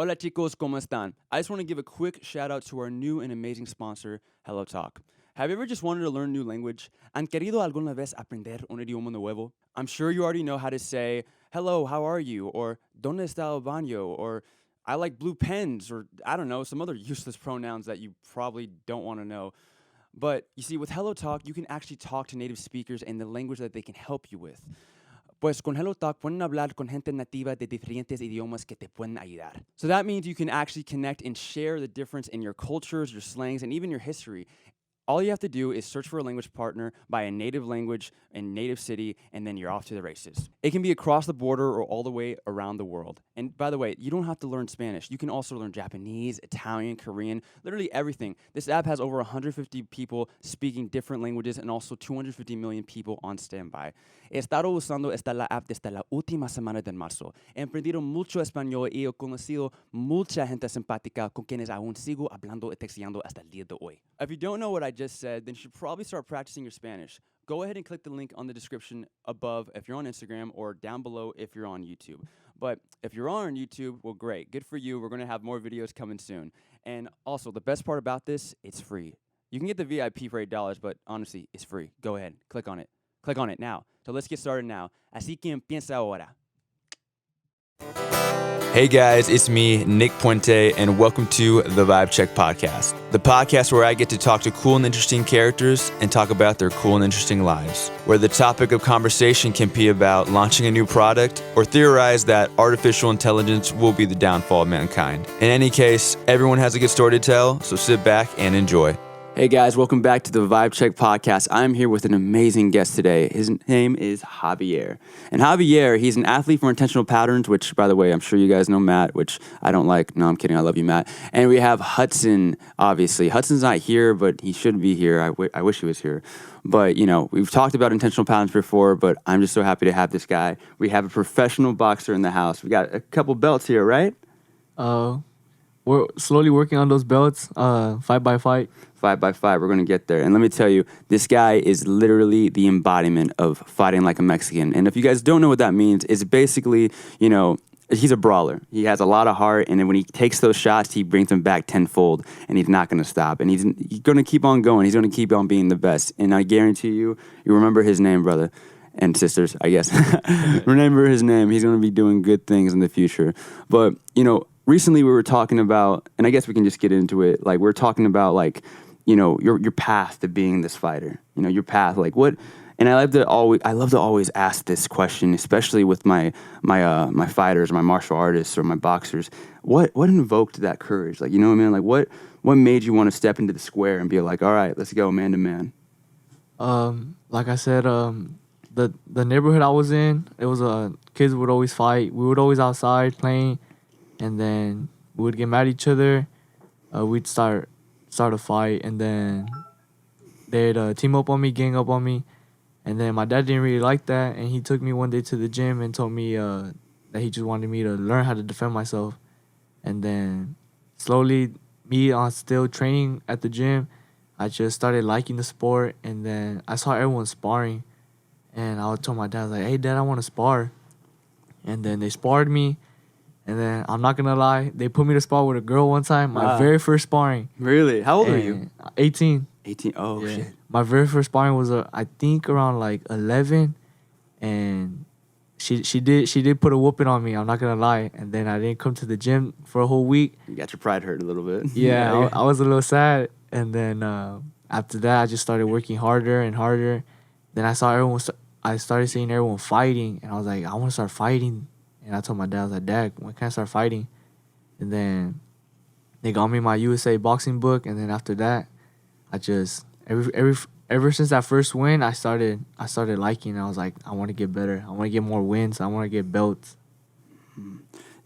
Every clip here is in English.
Hola chicos, ¿cómo están? I just want to give a quick shout out to our new and amazing sponsor, Hello Talk. Have you ever just wanted to learn a new language? ¿Han querido alguna vez aprender un idioma nuevo? I'm sure you already know how to say, hello, how are you? Or, ¿dónde está el baño? Or, I like blue pens, or I don't know, some other useless pronouns that you probably don't want to know. But you see, with Hello Talk, you can actually talk to native speakers in the language that they can help you with. Pues con Hello Talk pueden hablar con gente nativa de diferentes idiomas que te pueden ayudar. So that means you can actually connect and share the difference in your cultures, your slangs, and even your history. All you have to do is search for a language partner by a native language and native city, and then you're off to the races. It can be across the border or all the way around the world. And by the way, you don't have to learn Spanish. You can also learn Japanese, Italian, Korean, literally everything. This app has over 150 people speaking different languages and also 250 million people on standby. He estado usando la app desde la última semana de marzo. He aprendido mucho español y he conocido mucha gente simpática con quienes aún sigo hablando y texteando hasta el día de hoy. If you don't know what I just said, then you should probably start practicing your Spanish. Go ahead and click the link on the description above if you're on Instagram or down below if you're on YouTube. But if you're on YouTube, well, great. Good for you. We're going to have more videos coming soon. And also, the best part about this, it's free. You can get the VIP for $8, but honestly, it's free. Go ahead. Click on it. Click on it now. So let's get started now. Así que empieza ahora. Hey guys, it's me, Nick Puente, and welcome to the Vibe Check Podcast. The podcast where I get to talk to cool and interesting characters and talk about their cool and interesting lives. Where the topic of conversation can be about launching a new product or theorize that artificial intelligence will be the downfall of mankind. In any case, everyone has a good story to tell, so sit back and enjoy. Hey guys, welcome back to the Vibe Check Podcast. I'm here with an amazing guest today. His name is Javier. And Javier, he's an athlete for Intentional Patterns, which, by the way, I'm sure you guys know Matt, which I don't like. No, I'm kidding. I love you, Matt. And we have Hudson, obviously. Hudson's not here, but he should be here. I wish he was here. But, you know, we've talked about Intentional Patterns before, but I'm just so happy to have this guy. We have a professional boxer in the house. We got a couple belts here, right? We're slowly working on those belts, fight by fight. 5x5, we're going to get there. And let me tell you, this guy is literally the embodiment of fighting like a Mexican. And if you guys don't know what that means, it's basically, you know, he's a brawler. He has a lot of heart, and then when he takes those shots, he brings them back tenfold, and he's not going to stop. And he's going to keep on going. He's going to keep on being the best. And I guarantee you remember his name, brother. And sisters, I guess. Remember his name. He's going to be doing good things in the future. But, you know, recently we were talking about, and I guess we can just get into it, like we're talking about like, you know, your path to being this fighter, you know, your path, like what, and I love to always ask this question, especially with my fighters, my martial artists or my boxers, what invoked that courage? Like, you know what I mean? Like what made you want to step into the square and be like, all right, let's go man to man? Like I said, the neighborhood I was in, it was kids would always fight. We would always outside playing, and then we would get mad at each other. We'd start a fight, and then they'd team up on me, gang up on me. And then my dad didn't really like that, and he took me one day to the gym and told me that he just wanted me to learn how to defend myself. And then slowly, me on still training at the gym, I just started liking the sport. And then I saw everyone sparring, and I would tell my dad, like, hey Dad, I want to spar. And then they sparred me. And then, I'm not going to lie, they put me to spar with a girl one time, my very first sparring. Really? How old are you? 18. 18? Oh, yeah. Shit. My very first sparring was, I think, around, like, 11. And she did put a whooping on me, I'm not going to lie. And then I didn't come to the gym for a whole week. You got your pride hurt a little bit. Yeah, I was a little sad. And then after that, I just started working harder and harder. Then I started seeing everyone fighting. And I was like, I want to start fighting. And I told my dad, I was like, Dad, when can I start fighting? And then they got me my USA boxing book. And then after that, I just ever since that first win, I started liking. I was like, I want to get better. I want to get more wins. I want to get belts.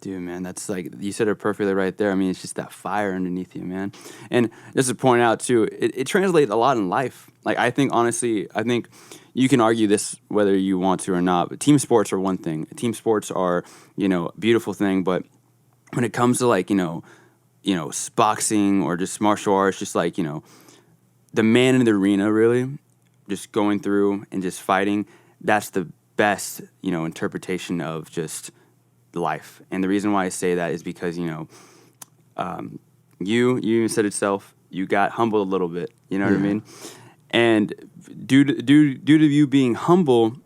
Dude, man, that's like, you said it perfectly right there. I mean, it's just that fire underneath you, man. And just to point out, too, it translates a lot in life. Like, I think, honestly, you can argue this whether you want to or not, but team sports are one thing. Team sports are, you know, a beautiful thing, but when it comes to, like, you know, boxing or just martial arts, just like, you know, the man in the arena, really, just going through and just fighting, that's the best, you know, interpretation of just life. And the reason why I say that is because, you said itself, you got humbled a little bit, you know what I mean? And due to you being humble,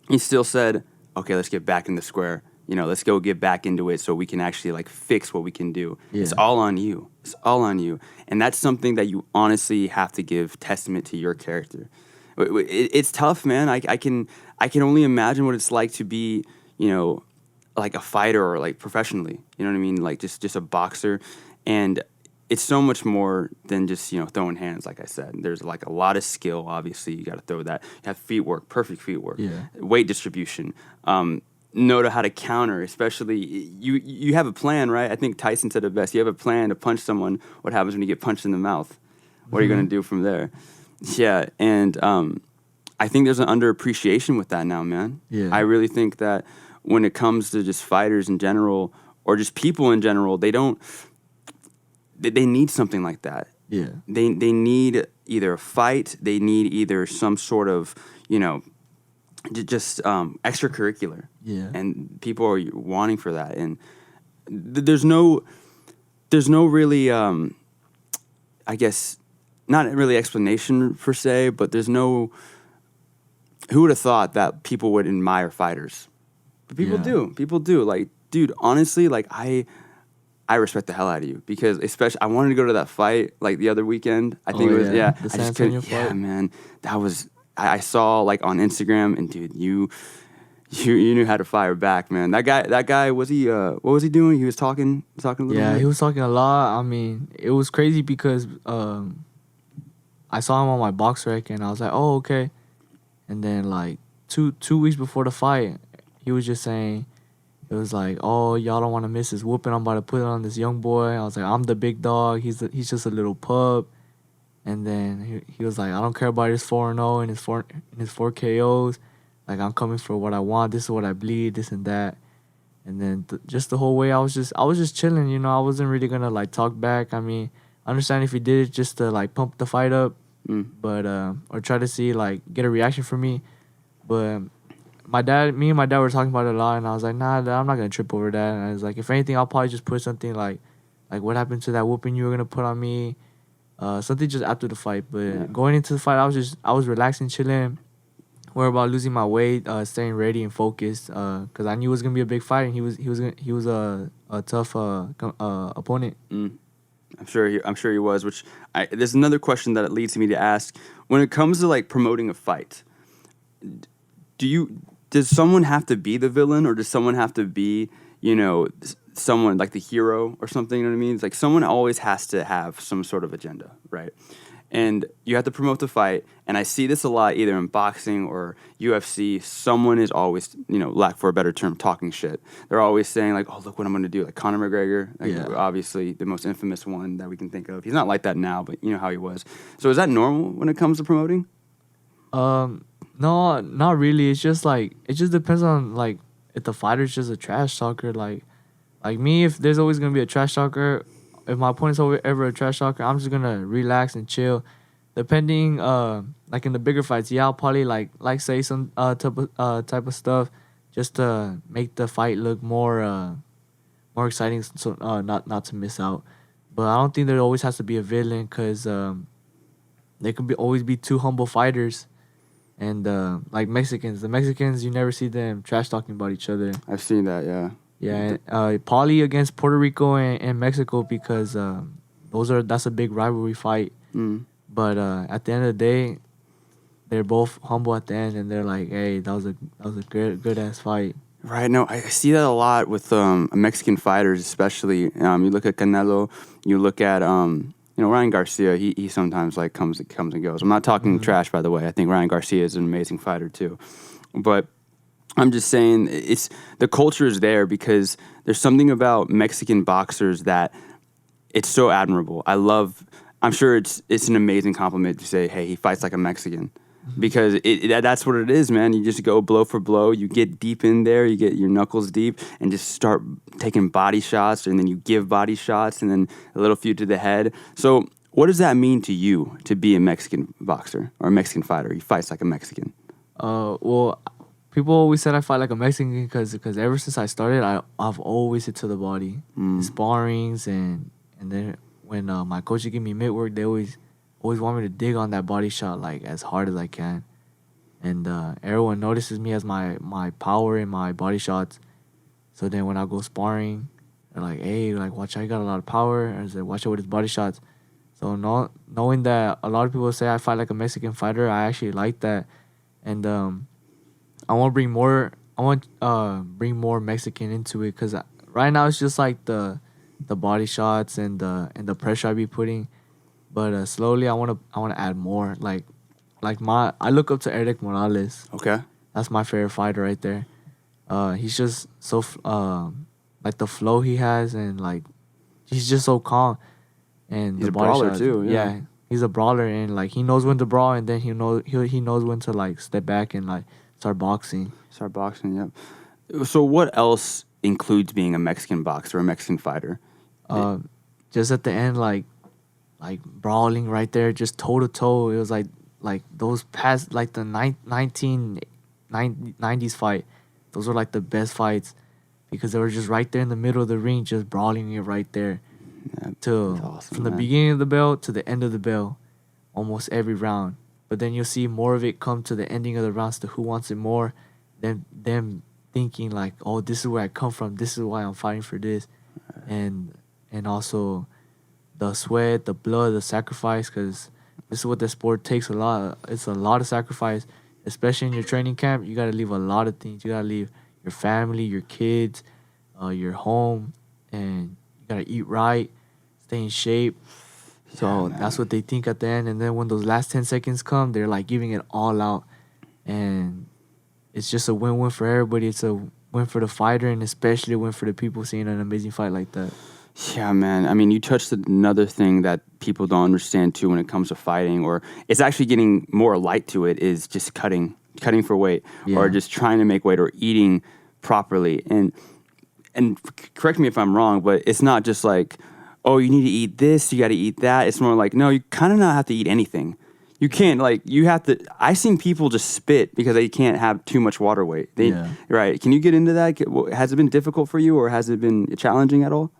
he still said, okay, let's get back in the square. Let's go get back into it so we can actually like fix what we can do. Yeah. It's all on you. It's all on you. And that's something that you honestly have to give testament to your character. It's tough, man. I can only imagine what it's like to be, like a fighter or like professionally. You know what I mean? Like just a boxer. And it's so much more than just, throwing hands, like I said. There's like a lot of skill, obviously. You got to throw that. You have feet work, perfect feet work, weight distribution, know how to counter, especially you have a plan, right? I think Tyson said it best. You have a plan to punch someone. What happens when you get punched in the mouth? What are you going to do from there? Yeah, and I think there's an underappreciation with that now, man. Yeah. I really think that when it comes to just fighters in general or just people in general, they need something like that. Yeah. They need either a fight, they need either some sort of, just extracurricular. Yeah. And people are wanting for that. And there's no really, I guess, not really explanation per se, but there's no, who would have thought that people would admire fighters? But people do. Like, dude, honestly, like I respect the hell out of you because especially I wanted to go to that fight like the other weekend. I think it was the I San just couldn't. Antonio Yeah, fight. man, that was I saw like on Instagram and dude, you knew how to fire back, man. That guy was he? What was he doing? He was talking a little bit. Yeah, he was talking a lot. I mean, it was crazy because I saw him on my box rec and I was like, oh, okay. And then like two weeks before the fight, he was just saying, it was like, oh, y'all don't want to miss this whooping. I'm about to put it on this young boy. I was like, I'm the big dog. He's just a little pup. And then he was like, I don't care about his 4-0 and his 4 KOs. Like, I'm coming for what I want. This is what I bleed, this and that. And then just the whole way, I was just chilling. I wasn't really gonna like talk back. I mean, I understand if he did it just to like pump the fight up, but or try to see like get a reaction from me. But me and my dad were talking about it a lot, and I was like, nah, Dad, I'm not gonna trip over that. And I was like, if anything, I'll probably just put something like what happened to that whooping you were gonna put on me, something just after the fight. But going into the fight, I was relaxing, chilling, worried about losing my weight, staying ready and focused, because I knew it was gonna be a big fight, and he was a tough opponent. I'm sure he was. Which there's another question that it leads me to ask: when it comes to like promoting a fight, does someone have to be the villain, or does someone have to be, someone like the hero or something? You know what I mean? It's like someone always has to have some sort of agenda, right? And you have to promote the fight. And I see this a lot either in boxing or UFC. Someone is always, lack for a better term, talking shit. They're always saying like, oh, look what I'm going to do. Like Conor McGregor, obviously the most infamous one that we can think of. He's not like that now, but you know how he was. So is that normal when it comes to promoting? No, not really. It's just like, it just depends on like if the fighter's just a trash talker. Like me, if there's always going to be a trash talker, if my opponent's ever a trash talker, I'm just gonna relax and chill. Depending, like in the bigger fights, I'll probably like say some type of stuff just to make the fight look more exciting, so not to miss out. But I don't think there always has to be a villain, because there could always be two humble fighters, and like Mexicans, you never see them trash talking about each other. I've seen that, yeah. Yeah, probably against Puerto Rico and Mexico, because that's a big rivalry fight. But at the end of the day, they're both humble at the end, and they're like, "Hey, that was a good ass fight." Right. No, I see that a lot with Mexican fighters, especially. You look at Canelo. You look at Ryan Garcia. He sometimes like comes and goes. I'm not talking trash, by the way. I think Ryan Garcia is an amazing fighter too, but I'm just saying it's the culture is there because there's something about Mexican boxers that it's so admirable. I'm sure it's an amazing compliment to say, hey, he fights like a Mexican, because that's what it is, man. You just go blow for blow. You get deep in there. You get your knuckles deep and just start taking body shots, and then you give body shots, and then a little few to the head. So what does that mean to you to be a Mexican boxer or a Mexican fighter? He fights like a Mexican. Well, people always said I fight like a Mexican because ever since I started, I've always hit to the body, sparrings and then when my coach would give me mid work, they always want me to dig on that body shot like as hard as I can, and everyone notices me as my power and my body shots. So then when I go sparring, they're like, hey, like watch out, he got a lot of power. And I said, watch out with his body shots. So knowing that a lot of people say I fight like a Mexican fighter, I actually like that, and I want to bring more. I want bring more Mexican into it because right now it's just like the body shots and the pressure I be putting, but slowly I want to add more. I look up to Eric Morales. Okay. That's my favorite fighter right there. He's just so like the flow he has and like he's just so calm and He's the a body brawler shots, too. Yeah. he's a brawler and like he knows when to brawl and then he knows when to like step back and like start boxing. Start boxing. Yep. So what else includes being a Mexican boxer or a Mexican fighter? Just at the end, like brawling right there, just toe to toe. It was like those past like the 1990s fight. Those were like the best fights because they were just right there in the middle of the ring, just brawling it right there. Yeah, To awesome, from the man. beginning of the bell to the end of the bell, almost every round. But then you'll see more of it come to the ending of the rounds to who wants it more. Then them thinking like, oh, this is where I come from. This is why I'm fighting for this, and also the sweat, the blood, the sacrifice, because this is what the sport takes a lot. It's a lot of sacrifice, especially in your training camp. You gotta leave a lot of things. You gotta leave your family, your kids, your home, and you gotta eat right, stay in shape. So that's what they think at the end. And then when those last 10 seconds come, they're like giving it all out. And it's just a win-win for everybody. It's a win for the fighter and especially a win for the people seeing an amazing fight like that. Yeah, man. I mean, you touched another thing that people don't understand too when it comes to fighting, or it's actually getting more light to it, is just cutting for weight, or just trying to make weight, or eating properly. And correct me if I'm wrong, but it's not just like, oh, you need to eat this, you got to eat that. It's more like, no, you kind of not have to eat anything. You can't, like, you have to. I've seen people just spit because they can't have too much water weight. Right. Can you get into that? Has it been difficult for you, or has it been challenging at all?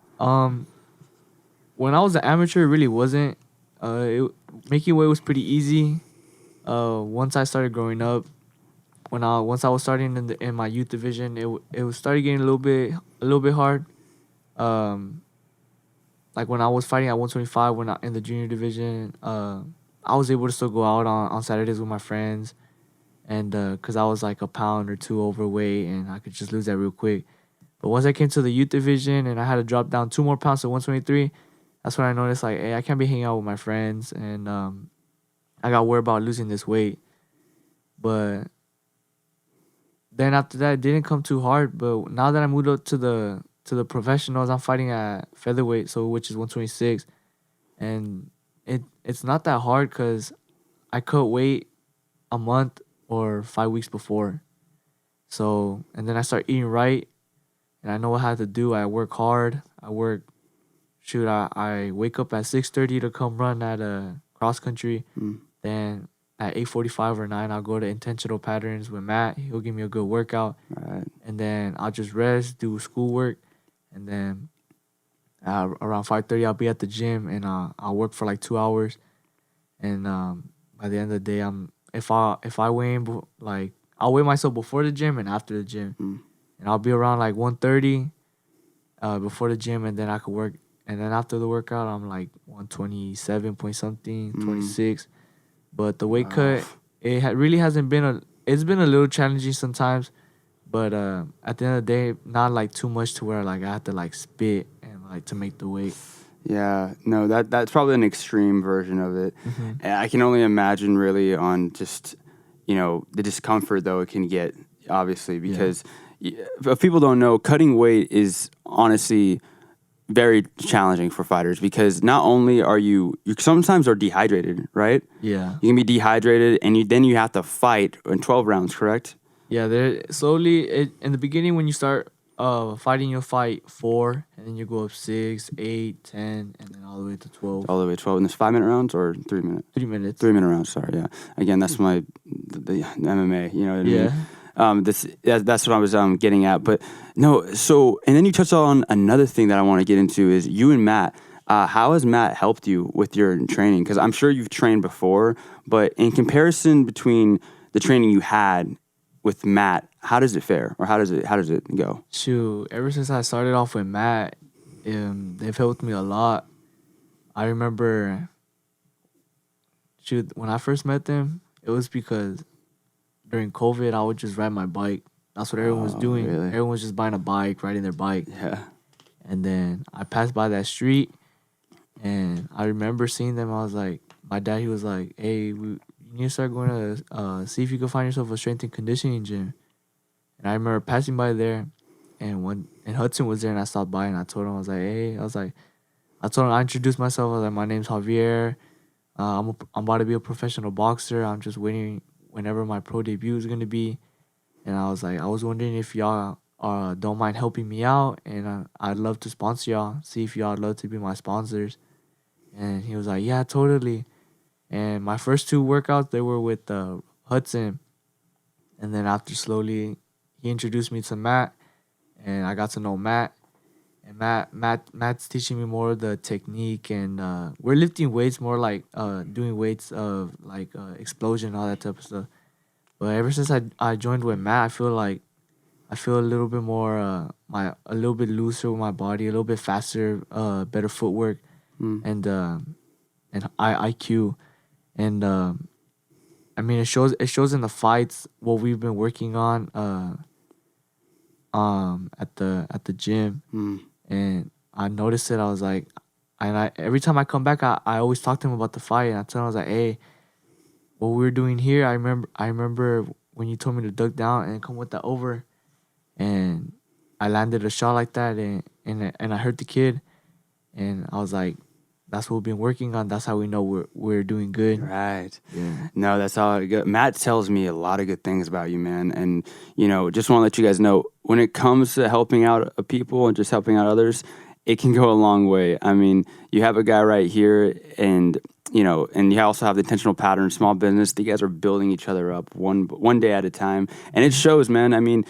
When I was an amateur, it really wasn't. Making weight was pretty easy. Once I started growing up, once I was starting in my youth division, it was started getting a little bit hard. Like when I was fighting at 125, when in the junior division, I was able to still go out on Saturdays with my friends, and because I was like a pound or two overweight, and I could just lose that real quick. But once I came to the youth division and I had to drop down 2 more pounds to 123, that's when I noticed like, hey, I can't be hanging out with my friends, and I got worried about losing this weight. But then after that, it didn't come too hard. But now that I moved up to the professionals, I'm fighting at featherweight, so which is 126, and it's not that hard because I cut weight a month or 5 weeks before. So and then I start eating right. And I know what I have to do. I work hard. I wake up at 6:30 to come run at a cross country. Then at 8:45 or 9, I'll go to intentional patterns with Matt. He'll give me a good workout. Right. And then I'll just rest, do schoolwork. And then around 5:30, I'll be at the gym and I'll work for like 2 hours. And by the end of the day, if I weigh in, like I'll weigh myself before the gym and after the gym. And I'll be around like 130 before the gym, and then I could work. And then after the workout, I'm like 127 point something, 26. But the weight cut, really hasn't been it's been a little challenging sometimes. But at the end of the day, not like too much to where like I have to like spit and like to make the weight. Yeah, no, that's probably an extreme version of it. And I can only imagine really on just, the discomfort though it can get, obviously, because if people don't know, cutting weight is honestly very challenging for fighters because not only are you sometimes are dehydrated, right? Yeah. You can be dehydrated and then you have to fight in 12 rounds, correct? Yeah, slowly, in the beginning when you start fighting, you'll fight 4, and then you go up 6, 8, 10, and then all the way to 12. All the way to 12. And there's 5-minute rounds or 3 minute? 3 minutes. 3-minute rounds, sorry, yeah. Again, that's the MMA, you know what I mean? That's what I was getting at. But no, so and then you touched on another thing that I want to get into is you and Matt. How has Matt helped you with your training? Because I'm sure you've trained before, but in comparison between the training you had with Matt, how does it fare, or how does it go? Shoot, ever since I started off with Matt, they've helped me a lot. I remember, shoot, when I first met them, it was because during COVID, I would just ride my bike. That's what everyone was doing. Really? Everyone was just buying a bike, riding their bike. Yeah. And then I passed by that street, and I remember seeing them. I was like, my dad, he was like, hey, you need to start going to see if you can find yourself a strength and conditioning gym. And I remember passing by there, and Hudson was there, and I stopped by, and I told him, I was like, hey, I told him, I introduced myself. I was like, my name's Javier. I'm about to be a professional boxer. I'm just waiting whenever my pro debut is gonna be. And I was like, I was wondering if y'all don't mind helping me out, and I'd love to sponsor y'all. See if y'all would love to be my sponsors. And he was like, yeah, totally. And my first two workouts, they were with Hudson. And then after slowly, he introduced me to Matt, and I got to know Matt. And Matt's teaching me more of the technique, and we're lifting weights more like doing weights of like explosion, all that type of stuff. But ever since I joined with Matt, I feel a little bit more a little bit looser with my body, a little bit faster, better footwork, and IQ, and I mean it shows in the fights what we've been working on at the gym. And I noticed it. I was like, every time I come back, I always talk to him about the fight, and I tell him, I was like, hey, what we were doing here, I remember when you told me to duck down and come with that over, and I landed a shot like that, and I hurt the kid, and I was like, that's what we've been working on. That's how we know we're doing good. Right. Yeah. No, that's how it goes. Matt tells me a lot of good things about you, man. And, just want to let you guys know, when it comes to helping out people and just helping out others, it can go a long way. I mean, you have a guy right here, and, and you also have the intentional pattern, small business. You guys are building each other up one day at a time. And it shows, man. I mean,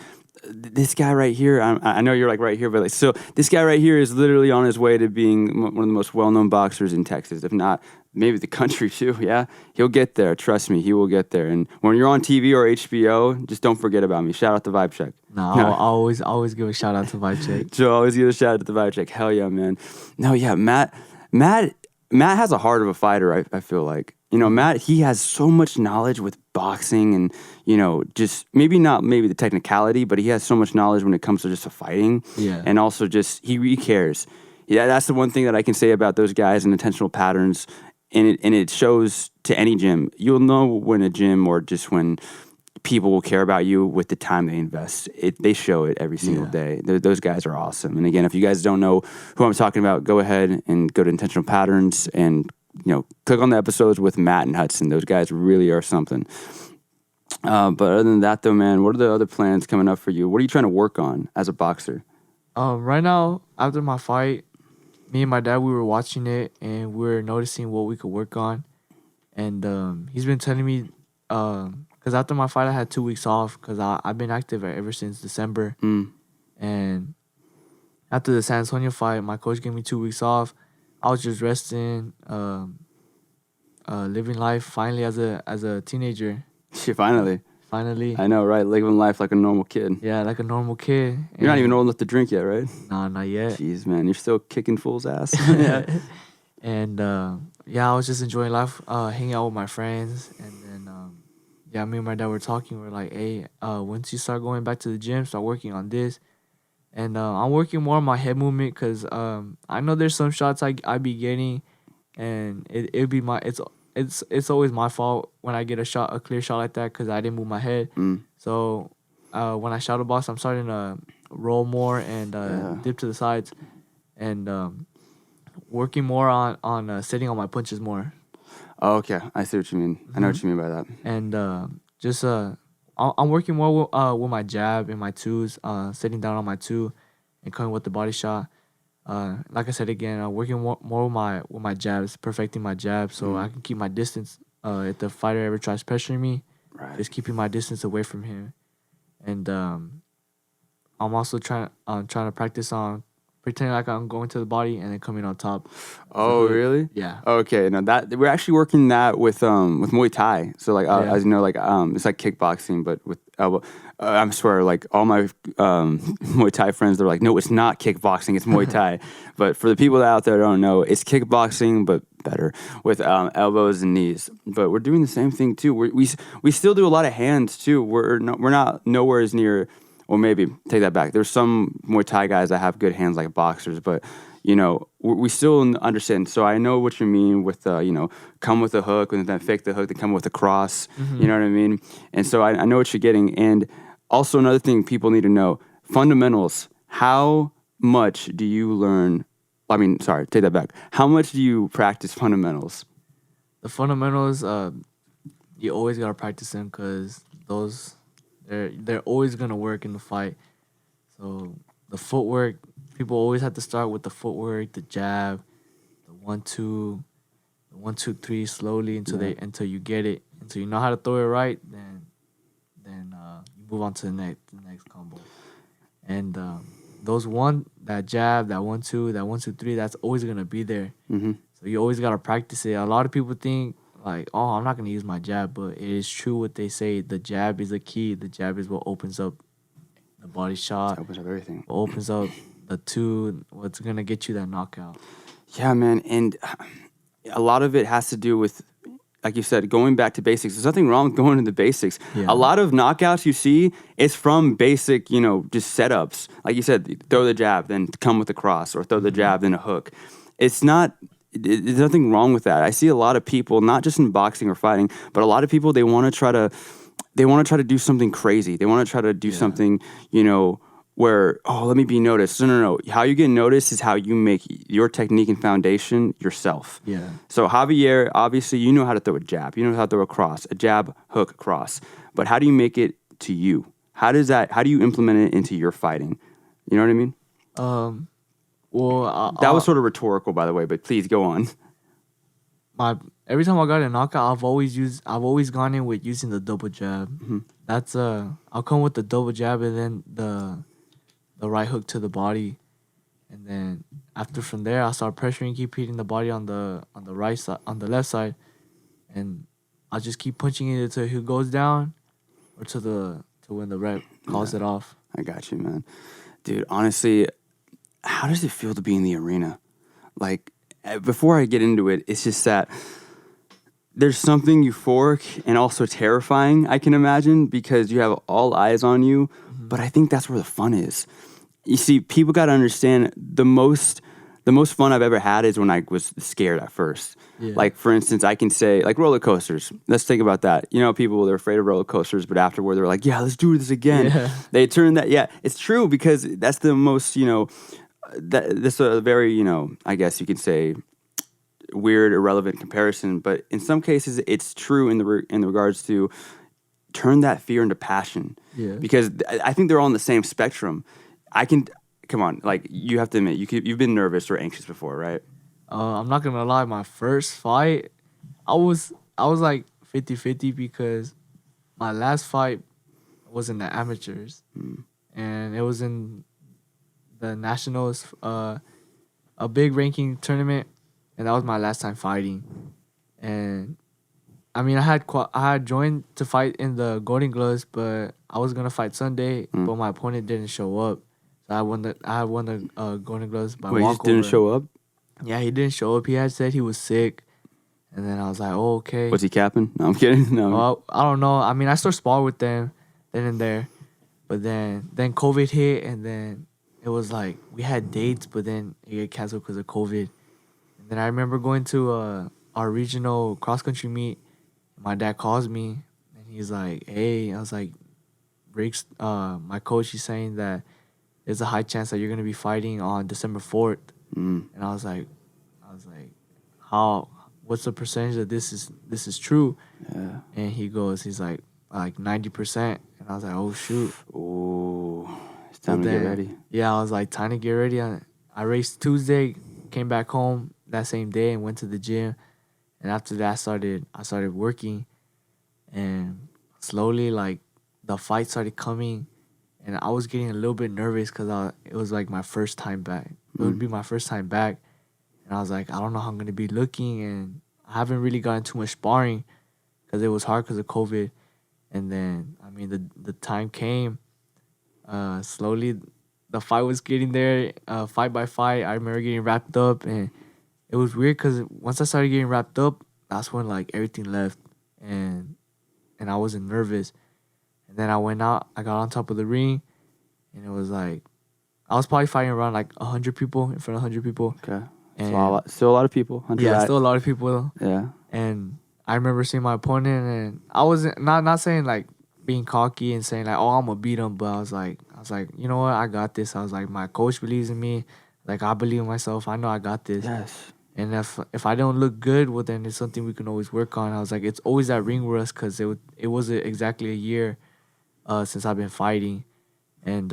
this guy right here, I know you're like right here, but like, so this guy right here is literally on his way to being one of the most well-known boxers in Texas, if not maybe the country too. Yeah, he'll get there. Trust me, he will get there. And when you're on TV or HBO, just don't forget about me. Shout out to Vibe Check. No, I'll always give a shout out to Vibe Check. Joe, always give a shout out to the Vibe Check. Hell yeah, man. No, yeah, Matt has a heart of a fighter. I feel like. Matt, he has so much knowledge with boxing and, just maybe not the technicality, but he has so much knowledge when it comes to just fighting. Yeah. And also just, he cares. Yeah, that's the one thing that I can say about those guys and intentional patterns. And it shows to any gym. You'll know when a gym or just when people will care about you with the time they invest. They show it every single day. Those guys are awesome. And again, if you guys don't know who I'm talking about, go ahead and go to Intentional Patterns and click on the episodes with Matt and Hudson. Those guys really are something. But other than that, though, man, what are the other plans coming up for you? What are you trying to work on as a boxer? Right now, after my fight, me and my dad, we were watching it, and we were noticing what we could work on. And he's been telling me, because after my fight, I had 2 weeks off because I've been active ever since December. And after the San Antonio fight, my coach gave me 2 weeks off. I was just resting, living life finally as a teenager. Finally. I know, right? Living life like a normal kid. Yeah, like a normal kid. You're not even old enough to drink yet, right? Nah, not yet. Jeez, man. You're still kicking fool's ass. Yeah. And I was just enjoying life, hanging out with my friends. And then, me and my dad were talking. We're like, hey, once you start going back to the gym, start working on this. And I'm working more on my head movement because I know there's some shots I be getting, and it'd be it's always my fault when I get a clear shot like that because I didn't move my head. So when I shadow box, I'm starting to roll more and dip to the sides, and working more on sitting on my punches more. Oh, okay. I see what you mean. I know what you mean by that. And I'm working more with my jab and my twos, sitting down on my two and coming with the body shot. Like I said again, I'm working more with my jabs, perfecting my jab so I can keep my distance. If the fighter ever tries pressuring me, right, just keeping my distance away from him. and I'm also trying to practice on pretending like I'm going to the body and then coming on top. Oh, Hook. really? Yeah. Okay, no, that we're actually working that with Muay Thai. So like Yeah. as you know, like it's like kickboxing, but with elbow. I'm swear, like all my Muay Thai friends, they're like, no, it's not kickboxing, it's Muay Thai. But for the people out there that don't know, it's kickboxing, but better with elbows and knees. But we're doing the same thing too. We still do a lot of hands too. We're not nowhere as near. Or maybe take that back. There's some Muay Thai guys that have good hands like boxers, but you know we still understand. So I know what you mean with come with a hook and then fake the hook, then come with a cross. You know what I mean? And so I know what you're getting. And also another thing people need to know: fundamentals. How much do you learn? I mean, sorry, take that back. How much do you practice fundamentals? The fundamentals, you always gotta practice them because they're always gonna work in the fight. So the footwork, people always have to start with the footwork, the jab, the 1-2, the 1-2-3 slowly until you get it, until you know how to throw it right. Then you move on to the next combo. And that jab, that 1-2, that 1-2-3, that's always gonna be there. Mm-hmm. So you always gotta practice it. A lot of people think like, oh, I'm not gonna use my jab, but it is true what they say. The jab is the key. The jab is what opens up the body shot. It opens up everything. Opens up the two. What's gonna get you that knockout? Yeah, man, and a lot of it has to do with, like you said, going back to basics. There's nothing wrong with going to the basics. Yeah. A lot of knockouts you see is from basic, just setups. Like you said, throw the jab, then come with the cross, or throw the jab, then a hook. It's not. There's nothing wrong with that. I see a lot of people, not just in boxing or fighting, but a lot of people they want to try to do something crazy. They want to try to do something, where, oh, let me be noticed. No. How you get noticed is how you make your technique and foundation yourself. Yeah. So Javier, obviously, you know how to throw a jab. You know how to throw a cross, a jab, hook, cross. But how do you make it to you? How do you implement it into your fighting? You know what I mean? Well, That was sort of rhetorical, by the way, but please go on. Every time I got a knockout, I've always gone in with using the double jab. Mm-hmm. That's I'll come with the double jab and then the right hook to the body, and then from there I'll start pressuring, keep hitting the body on the right side, on the left side, and I'll just keep punching it until he goes down, or to when the rep calls it off. I got you, man. Dude, honestly, how does it feel to be in the arena? Like, before I get into it, it's just that there's something euphoric and also terrifying, I can imagine, because you have all eyes on you. Mm-hmm. But I think that's where the fun is. You see, people got to understand the most fun I've ever had is when I was scared at first. Yeah. Like, for instance, I can say, like, roller coasters. Let's think about that. People, they're afraid of roller coasters, but afterward, they're like, yeah, let's do this again. Yeah. They turn that, it's true, because that's the most, that's a very, I guess you could say, weird, irrelevant comparison. But in some cases, it's true in the regards to turn that fear into passion. Yeah. Because I think they're all on the same spectrum. Come on, like, you have to admit, you've been nervous or anxious before, right? I'm not gonna lie, my first fight, I was like 50-50 because my last fight was in the amateurs, and it was in the nationals, a big ranking tournament, and that was my last time fighting. And I mean, I had joined to fight in the Golden Gloves, but I was gonna fight Sunday, but my opponent didn't show up. So I won the Golden Gloves by walkover. He just didn't show up? Yeah, he didn't show up. He had said he was sick. And then I was like, oh, okay. Was he capping? No, I'm kidding. No. Well, I don't know. I mean, I still sparred with them then and there. But then COVID hit, and then it was like we had dates, but then it got canceled because of COVID. And then I remember going to our regional cross-country meet. My dad calls me, and he's like, hey. I was like, Riggs, my coach, he's saying that there's a high chance that you're going to be fighting on December 4th. And I was like, what's the percentage that this is true? Yeah. And he's like 90%. And I was like, oh, shoot. Oh, it's time to get ready. Yeah, I was like, time to get ready. I raced Tuesday, came back home that same day and went to the gym. And after that, I started working. And slowly, like, the fight started coming. and I was getting a little bit nervous because it was like my first time back. It would be my first time back, and I was like, I don't know how I'm gonna be looking, and I haven't really gotten too much sparring because it was hard because of COVID. And then I mean the time came. Slowly, the fight was getting there. Fight by fight, I remember getting wrapped up, and it was weird because once I started getting wrapped up, that's when like everything left, and I wasn't nervous. And then I went out. I got on top of the ring, and it was like I was probably fighting around like 100 people in front of 100 people. Okay. And Still a lot of people. 100 yeah, still a lot of people. Yeah. And I remember seeing my opponent, and I wasn't not saying like being cocky and saying like, oh, I'm gonna beat him, but I was like, you know what, I got this. I was like, my coach believes in me. Like I believe in myself. I know I got this. Yes. And if I don't look good, well then it's something we can always work on. I was like, it's always that ring rust because it wasn't exactly a year since I've been fighting, and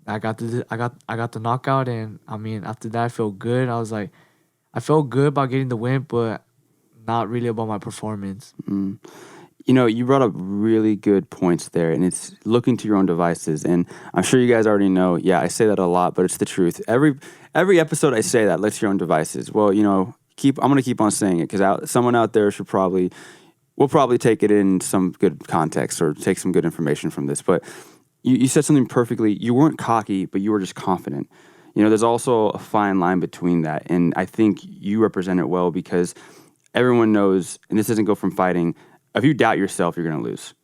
I got the knockout, and I mean after that I felt good. I was like, I felt good about getting the win, but not really about my performance. You know, you brought up really good points there, and it's looking to your own devices. And I'm sure you guys already know, yeah, I say that a lot, but it's the truth. Every episode I say that, look to your own devices. Well, you know, I'm going to keep on saying it because someone out there will probably take it in some good context or take some good information from this. But you said something perfectly. You weren't cocky, but you were just confident. You know, there's also a fine line between that. And I think you represent it well because everyone knows, and this doesn't go from fighting, if you doubt yourself, you're going to lose.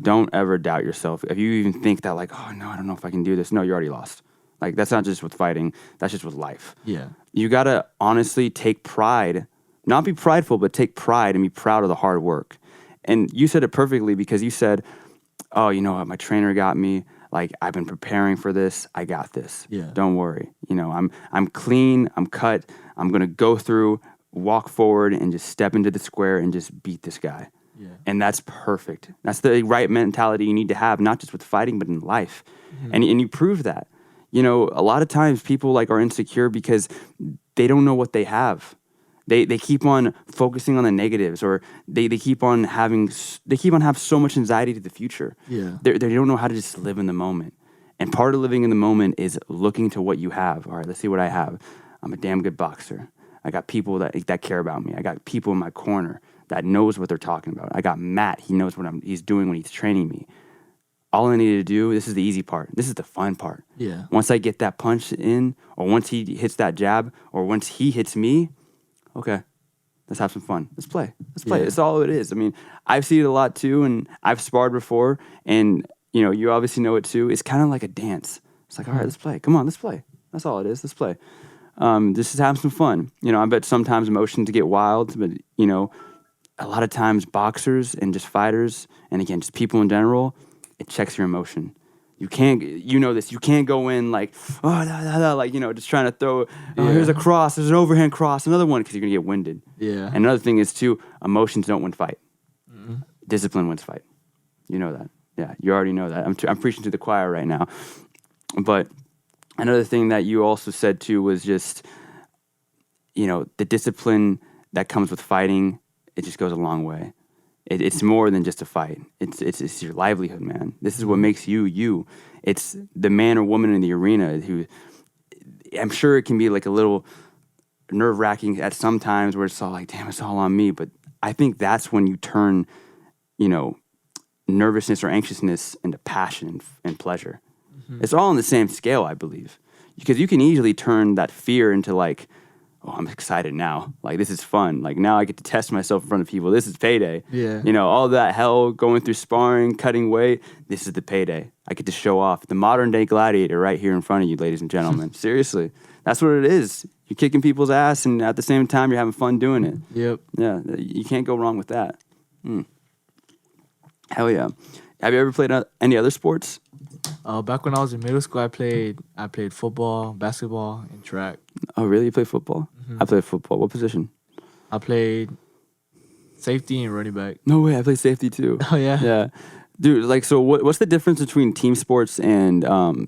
Don't ever doubt yourself. If you even think that like, oh, no, I don't know if I can do this. No, you're already lost. Like, that's not just with fighting. That's just with life. Yeah. You got to honestly take pride, not be prideful, but take pride and be proud of the hard work. And you said it perfectly because you said, oh, you know what, my trainer got me. Like, I've been preparing for this. I got this. Yeah. Don't worry. You know, I'm clean. I'm cut. I'm going to go through, walk forward, and just step into the square and just beat this guy. Yeah. And that's perfect. That's the right mentality you need to have, not just with fighting, but in life. And you prove that. You know, a lot of times people like are insecure because they don't know what they have. They keep on focusing on the negatives, or they keep on having so much anxiety to the future. Yeah. They don't know how to just live in the moment. And part of living in the moment is looking to what you have. All right, let's see what I have. I'm a damn good boxer. I got people that care about me. I got people in my corner that knows what they're talking about. I got Matt. He knows what he's doing when he's training me. All I need to do, this is the easy part. This is the fun part. Yeah. Once I get that punch in, or once he hits that jab, or once he hits me, okay, let's have some fun. Let's play. Yeah. That's all it is. I mean, I've seen it a lot too, and I've sparred before, and you know, you obviously know it too. It's kind of like a dance. It's like, all right, let's play. Come on, let's play. That's all it is. Let's play. Just have some fun. You know, I bet sometimes emotions get wild, but you know, a lot of times boxers and just fighters, and again, just people in general, it checks your emotion. You can't, you know this, you can't go in like, oh, like, you know, just trying to throw, here's a cross, there's an overhand cross, another one, because you're going to get winded. Yeah. And another thing is, too, emotions don't win fight. Discipline wins fight. You know that. Yeah, you already know that. I'm preaching to the choir right now. But another thing that you also said, too, was just, you know, the discipline that comes with fighting, it just goes a long way. It's more than just a fight. It's your livelihood, man. This is what makes you, you. It's the man or woman in the arena who, I'm sure it can be like a little nerve-wracking at some times where it's all like, damn, it's all on me. But I think that's when you turn, you know, nervousness or anxiousness into passion and pleasure. It's all on the same scale, I believe. Because you can easily turn that fear into like, oh, I'm excited now. Like, this is fun. Like, now I get to test myself in front of people. This is payday. Yeah. You know, all that hell going through sparring, cutting weight, this is the payday. I get to show off the modern-day gladiator right here in front of you, ladies and gentlemen. Seriously. That's what it is. You're kicking people's ass, and at the same time, you're having fun doing it. Yep. Yeah, you can't go wrong with that. Hell yeah. Have you ever played any other sports? Back when I was in middle school, I played football, basketball, and track. Oh, really? You play football? I played football. What position? I played safety and running back. No way. I played safety too. Oh yeah. Yeah, dude. Like, so what's the difference between team sports and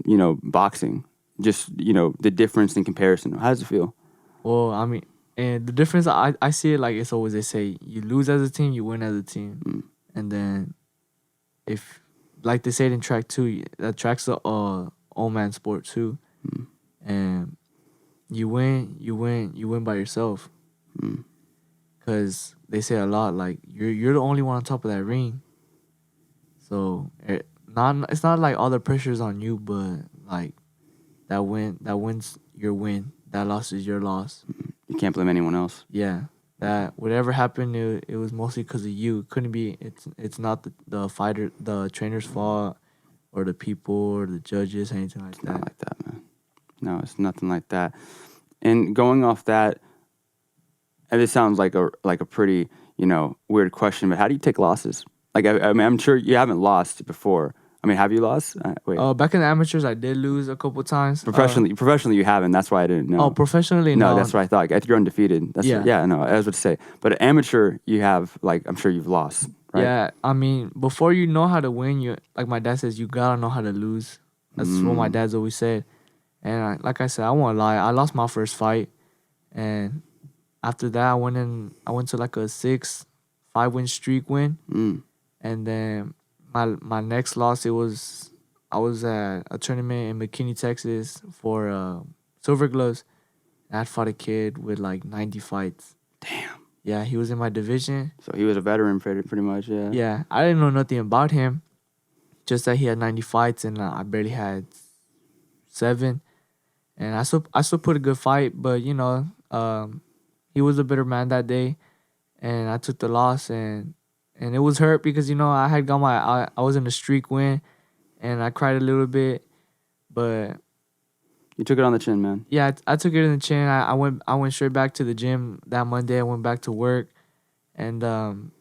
you know, boxing? Just, you know, the difference in comparison. How does it feel? Well, I mean, and the difference, I see it like it's always they say you lose as a team, you win as a team, and then if like they said in track too, that track's a all man sport too, and you win by yourself. Cause they say a lot like you're the only one on top of that ring. So it's not like all the pressure's on you, but like that wins your win. That loss is your loss. You can't blame anyone else. Yeah, that whatever happened, it was mostly because of you. It couldn't be. It's not the fighter, the trainer's fault, or the people, or the judges, anything like that. Not like that, man. No, it's nothing like that. And going off that, and this sounds like a pretty weird question, but how do you take losses? Like I mean, I'm sure you haven't lost before. I mean, have you lost? Wait. Back in the amateurs, I did lose a couple times. Professionally, you haven't. That's why I didn't know. Oh, professionally, no. no. That's what I thought. I think you're undefeated. Yeah. No, I was about to say. But amateur, you have I'm sure you've lost. Right? Yeah, I mean, before you know how to win, you like my dad says, you gotta know how to lose. That's what my dad's always said. And like I said, I won't lie. I lost my first fight, and after that, I went to like a 6-5 win streak win, and then my next loss, I was at a tournament in McKinney, Texas for silver gloves. And I fought a kid with like 90 fights. Damn. Yeah, he was in my division. So he was a veteran pretty much, yeah. Yeah, I didn't know nothing about him. Just that he had 90 fights and I barely had 7. And I still put a good fight, but he was a better man that day, and I took the loss, and it was hurt because I had got I was in a streak win, and I cried a little bit, but you took it on the chin, man. Yeah, I took it in the chin. I went straight back to the gym that Monday. I went back to work, and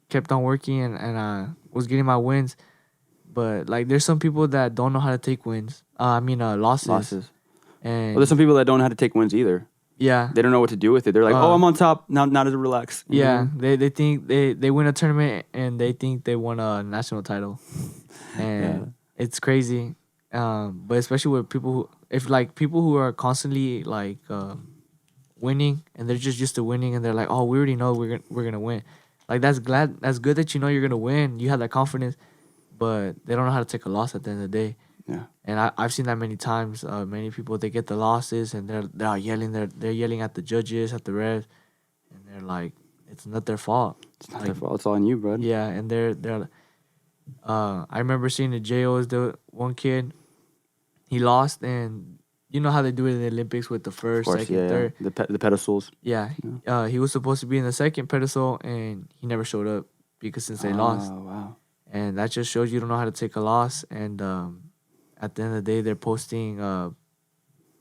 kept on working, and I was getting my wins. But like, there's some people that don't know how to take wins. Losses. And there's some people that don't know how to take wins either. Yeah, they don't know what to do with it. They're like, I'm on top. Now to relax. Yeah, they think they win a tournament and they think they won a national title, and it's crazy. But especially with people who are constantly like winning, and they're just used to winning, and they're like, we already know we're gonna win. Like that's good that you're gonna win. You have that confidence, but they don't know how to take a loss at the end of the day. Yeah. And I've seen that many times. Many people, they get the losses and they're yelling. They're yelling at the judges, at the refs, and they're like, it's not their fault. It's not their fault. It's all on you, bud. Yeah, and they're. I remember seeing the JOs. The one kid, he lost, and you know how they do it in the Olympics with the first, second, third. The pedestals. Yeah. He was supposed to be in the second pedestal, and he never showed up since they lost. Oh wow. And that just shows you don't know how to take a loss, and at the end of the day, they're posting,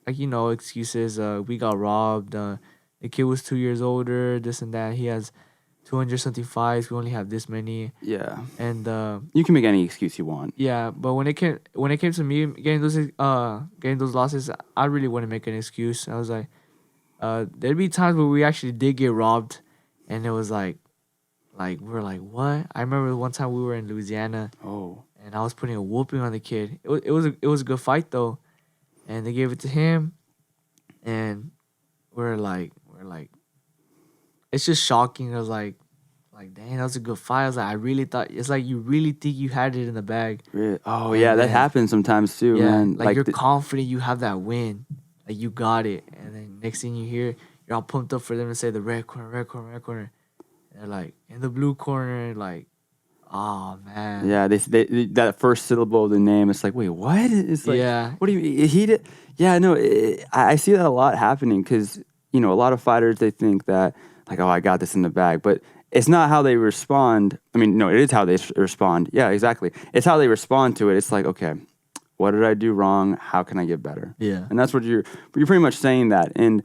excuses. We got robbed. The kid was 2 years older, this and that. He has 200 something fights. We only have this many. Yeah. And you can make any excuse you want. Yeah, but when it came to me getting those losses, I really wouldn't make an excuse. I was like, there'd be times where we actually did get robbed, and it was like we were like, what? I remember one time we were in Louisiana. Oh. And I was putting a whooping on the kid. It was a good fight though, and they gave it to him, and we're like, it's just shocking. I was like, dang, that was a good fight. I was like, I really thought it's like you really think you had it in the bag. Really? Oh yeah, that happens sometimes too, man. Like you're confident you have that win, like you got it, and then next thing you hear, you're all pumped up for them to say the red corner, red corner, red corner. And they're like in the blue corner, like. Oh man! Yeah, they that first syllable of the name. It's like, wait, what? It's like, what do you? He did? Yeah, no, I see that a lot happening because a lot of fighters, they think that like, I got this in the bag, but it's not how they respond. I mean, no, it is how they respond. Yeah, exactly. It's how they respond to it. It's like, okay, what did I do wrong? How can I get better? Yeah, and that's what you're pretty much saying that. And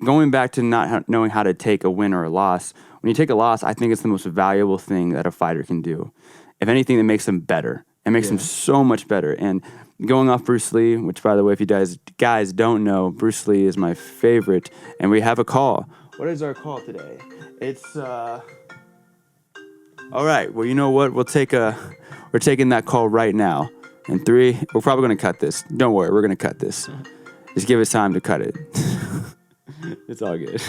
going back to not knowing how to take a win or a loss. When you take a loss, I think it's the most valuable thing that a fighter can do. If anything, that makes them better. It makes them so much better. And going off Bruce Lee, which, by the way, if you guys don't know, Bruce Lee is my favorite. And we have a call. What is our call today? It's all right. Well, you know what? We're taking that call right now. In 3, we're probably going to cut this. Don't worry, we're going to cut this. Just give us time to cut it. It's all good.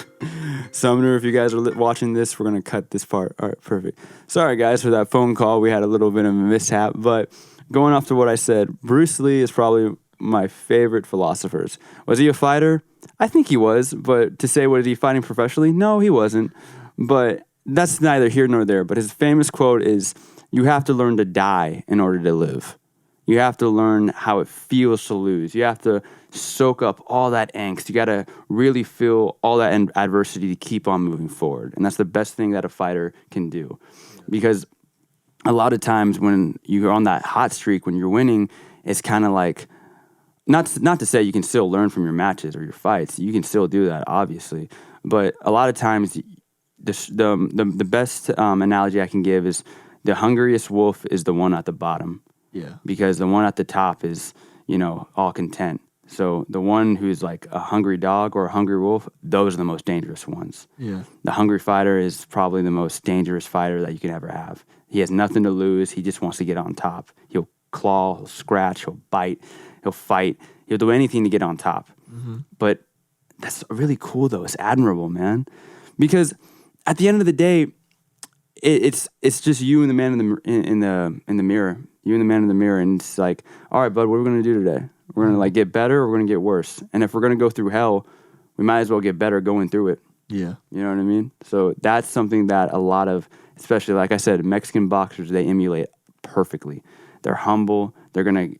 Sumner, if you guys are watching this, we're going to cut this part. All right, perfect. Sorry, guys, for that phone call. We had a little bit of a mishap. But going off to what I said, Bruce Lee is probably my favorite philosophers. Was he a fighter? I think he was. But to say, was he fighting professionally? No, he wasn't. But that's neither here nor there. But his famous quote is, you have to learn to die in order to live. You have to learn how it feels to lose. You have to soak up all that angst. You got to really feel all that adversity to keep on moving forward. And that's the best thing that a fighter can do. Because a lot of times when you're on that hot streak, when you're winning, it's kind of like, not to say you can still learn from your matches or your fights. You can still do that, obviously. But a lot of times, the best analogy I can give is the hungriest wolf is the one at the bottom. Yeah. Because the one at the top is, all content. So the one who's like a hungry dog or a hungry wolf, those are the most dangerous ones. Yeah. The hungry fighter is probably the most dangerous fighter that you can ever have. He has nothing to lose. He just wants to get on top. He'll claw, he'll scratch, he'll bite, he'll fight. He'll do anything to get on top. Mm-hmm. But that's really cool, though. It's admirable, man. Because at the end of the day, it's just you and the man in the mirror. You and the man in the mirror, and it's like, all right, bud, what are we gonna do today? We're gonna like get better, or we're gonna get worse. And if we're gonna go through hell, we might as well get better going through it. Yeah, you know what I mean. So that's something that a lot of, especially like I said, Mexican boxers, they emulate perfectly. They're humble. They're gonna,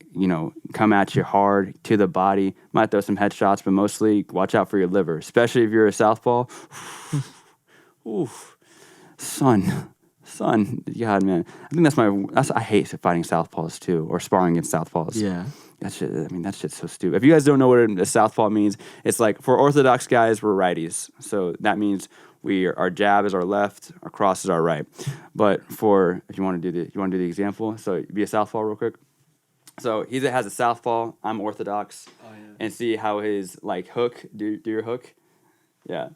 come at you hard to the body. Might throw some headshots, but mostly watch out for your liver, especially if you're a southpaw. Oof, son, God, man. I think I hate fighting southpaws too, or sparring against southpaws. Yeah. That shit's so stupid. If you guys don't know what a southpaw means, it's like for orthodox guys, we're righties. So that means our jab is our left, our cross is our right. But if you want to do the example, so be a southpaw real quick. So he has a southpaw, I'm orthodox. Oh, yeah. And see how his like hook, do your hook? Yeah.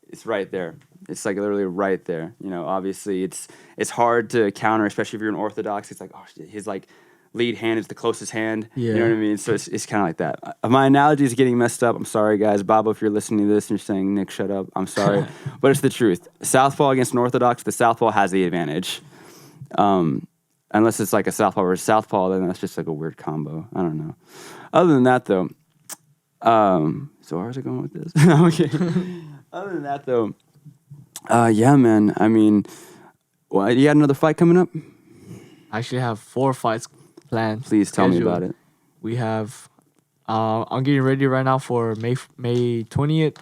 It's right there. It's like literally right there. Obviously it's hard to counter, especially if you're an orthodox. It's like, oh shit, his like lead hand is the closest hand. Yeah. You know what I mean? So it's kind of like that. My analogy is getting messed up. I'm sorry, guys. Bobo, if you're listening to this and you're saying, Nick, shut up, I'm sorry. But it's the truth. Southpaw against an orthodox, the southpaw has the advantage. Unless it's like a southpaw versus southpaw, then that's just like a weird combo. I don't know. Other than that, though, so where's it going with this? Okay. Other than that, though, yeah, man. I mean, you got another fight coming up? I actually have 4 fights planned. Please tell me about it. We have, I'm getting ready right now for May 20th.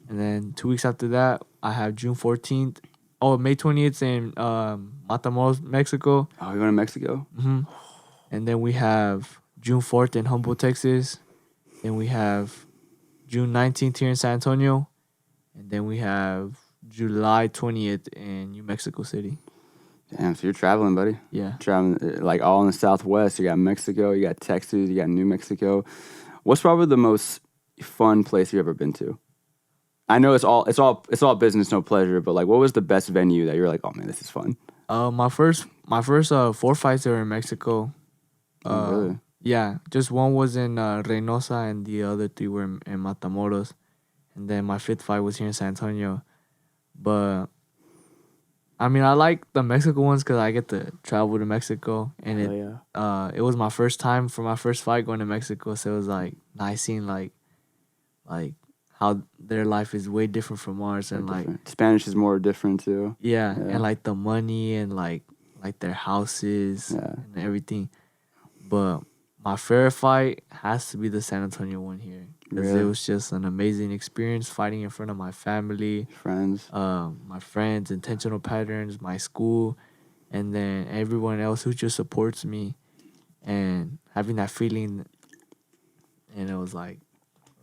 And then 2 weeks after that, I have June 14th. Oh, May 20th in Matamoros, Mexico. Oh, you're going to Mexico? Mm-hmm. And then we have June 4th in Humboldt, Texas. Then we have June 19th here in San Antonio. And then we have July 20th in New Mexico City. Damn, so you're traveling, buddy. Yeah. Traveling like all in the Southwest. You got Mexico, you got Texas, you got New Mexico. What's probably the most fun place you've ever been to? I know it's all business, no pleasure, but like what was the best venue that you're like, oh man, this is fun? My first 4 fights were in Mexico. Really? Yeah. Just one was in Reynosa and the other 3 were in Matamoros. And then my 5th fight was here in San Antonio. But, I mean, I like the Mexico ones because I get to travel to Mexico. And it was my first time for my first fight going to Mexico. So it was, like, nice seeing, like how their life is way different from ours. And, like... Spanish is more different, too. Yeah. And, like, the money and, like their houses and everything. But my favorite fight has to be the San Antonio one here. Because it was just an amazing experience fighting in front of my family. Friends. My friends, intentional patterns, my school, and then everyone else who just supports me. And having that feeling, and it was like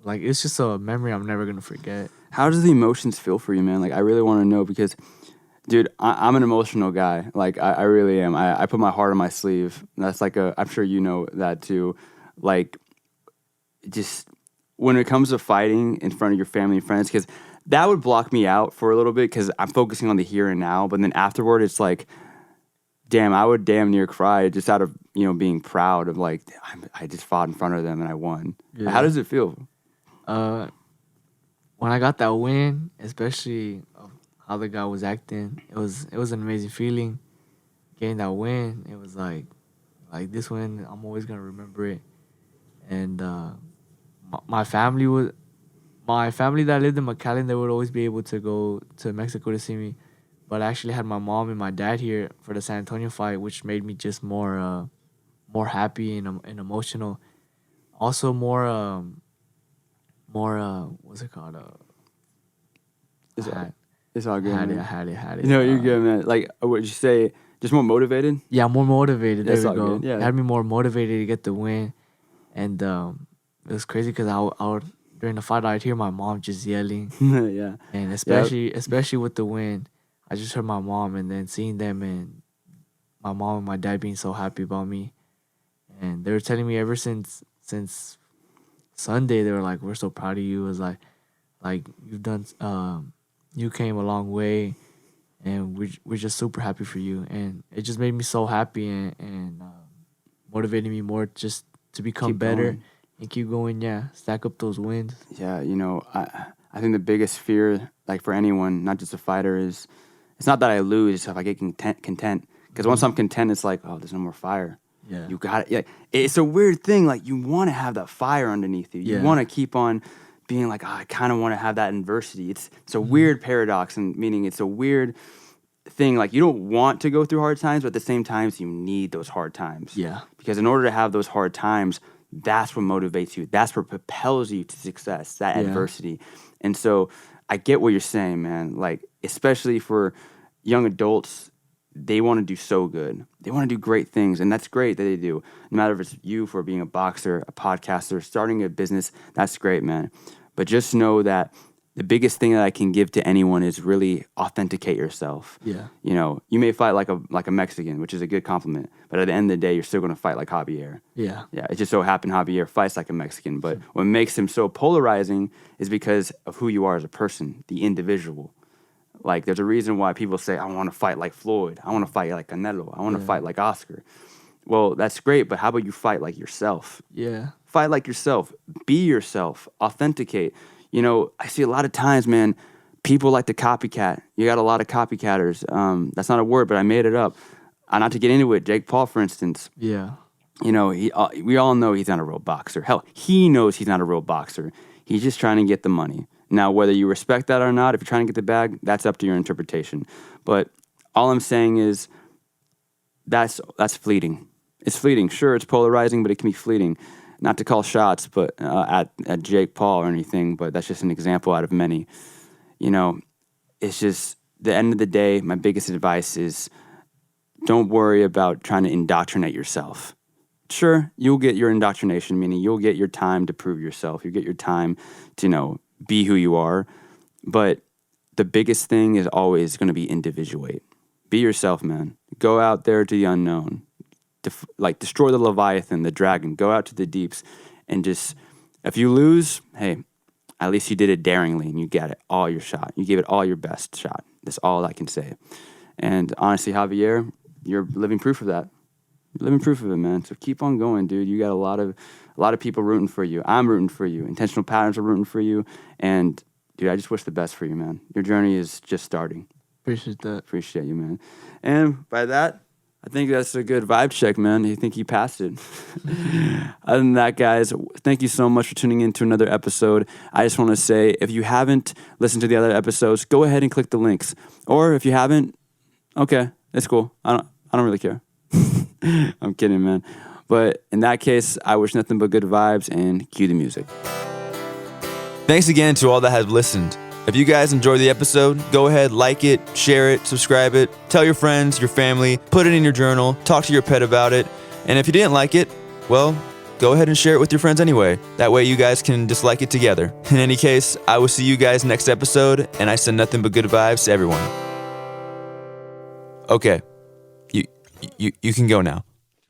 it's just a memory I'm never going to forget. How does the emotions feel for you, man? Like, I really want to know because, dude, I'm an emotional guy. Like, I really am. I put my heart on my sleeve. That's like I'm sure you know that too. Like, just... when it comes to fighting in front of your family and friends, because that would block me out for a little bit because I'm focusing on the here and now. But then afterward, it's like, damn, I would damn near cry just out of, being proud of like, I just fought in front of them and I won. Yeah. How does it feel? when I got that win, especially of how the guy was acting, it was an amazing feeling. Getting that win, it was like this win, I'm always gonna remember it. And my family would, my family that lived in McAllen, they would always be able to go to Mexico to see me. But I actually had my mom and my dad here for the San Antonio fight, which made me just more happy and emotional. Also more what's it called? It's, I had, it's all good, I had man. it. I had it. I had it. No, you're good, man. Like, what would you say? Just more motivated? Yeah, more motivated. There That's we all go. good, yeah. It had me more motivated to get the win, and it was crazy because I would during the fight I'd hear my mom just yelling, Yeah. and especially with the win, I just heard my mom, and then seeing them and my mom and my dad being so happy about me, and they were telling me ever since Sunday, they were like, "We're so proud of you." It was like you've done, you came a long way, and we're just super happy for you, and it just made me so happy and motivated me more just to become Keep better going. and keep going. Yeah, stack up those wins. Yeah, I think the biggest fear, like for anyone, not just a fighter, is it's not that I lose, it's if I get content. Because once I'm content, it's like, oh, there's no more fire. Yeah, You got it. Yeah, it's a weird thing. Like you want to have that fire underneath you. You Yeah. want to keep on being like, oh, I kind of want to have that adversity. It's a weird paradox, and meaning it's a weird thing. Like you don't want to go through hard times, but at the same time, you need those hard times. yeah, Because in order to have those hard times, that's what motivates you. That's what propels you to success, that Yeah. adversity. And so I get what you're saying, man. Like, especially for young adults, they want to do so good. They want to do great things, and that's great that they do. No matter if it's you for being a boxer, a podcaster, starting a business, that's great, man. But just know that the biggest thing that I can give to anyone is really authenticate yourself. yeah, You may fight like a Mexican, which is a good compliment, but at the end of the day, you're still going to fight like Javier. yeah, Yeah, it just so happened Javier fights like a Mexican, but what makes him so polarizing is because of who you are as a person, the individual. Like, there's a reason why people say, I want to fight like Floyd. I want to fight like Canelo. I want to fight like Oscar. Well, that's great, but how about you fight like yourself? yeah, Fight like yourself. Be yourself. Authenticate. I see a lot of times, man, people like to copycat. You got a lot of copycatters. That's not a word, but I made it up. Not to get into it, Jake Paul, for instance, yeah, we all know he's not a real boxer. Hell, he knows he's not a real boxer. He's just trying to get the money. Now, whether you respect that or not, if you're trying to get the bag, that's up to your interpretation. But all I'm saying is that's fleeting. It's fleeting. Sure, it's polarizing, but it can be fleeting. Not to call shots, but at Jake Paul or anything, but that's just an example out of many. It's just the end of the day, my biggest advice is don't worry about trying to indoctrinate yourself. Sure, you'll get your indoctrination, meaning you'll get your time to prove yourself. You get your time to, be who you are. But the biggest thing is always going to be individuate. Be yourself, man. Go out there to the unknown. Destroy the Leviathan, the dragon. Go out to the deeps. And just, if you lose, hey, at least you did it daringly and you got it all your shot. You gave it all your best shot. That's all I can say. And honestly, Javier, you're living proof of that. You're living proof of it, man. So keep on going, dude. You got a lot of people rooting for you. I'm rooting for you. Intentional Patterns are rooting for you. And dude, I just wish the best for you, man. Your journey is just starting. appreciate that. Appreciate you, man. And by that, I think that's a good vibe check, man. I think you passed it. Other than that, guys, thank you so much for tuning in to another episode. I just want to say, if you haven't listened to the other episodes, go ahead and click the links. Or if you haven't, okay, it's cool. I don't really care. I'm kidding, man. But in that case, I wish nothing but good vibes, and cue the music. Thanks again to all that have listened. If you guys enjoyed the episode, go ahead, like it, share it, subscribe it, tell your friends, your family, put it in your journal, talk to your pet about it. And if you didn't like it, well, go ahead and share it with your friends anyway. That way you guys can dislike it together. In any case, I will see you guys next episode, and I send nothing but good vibes to everyone. Okay, you can go now.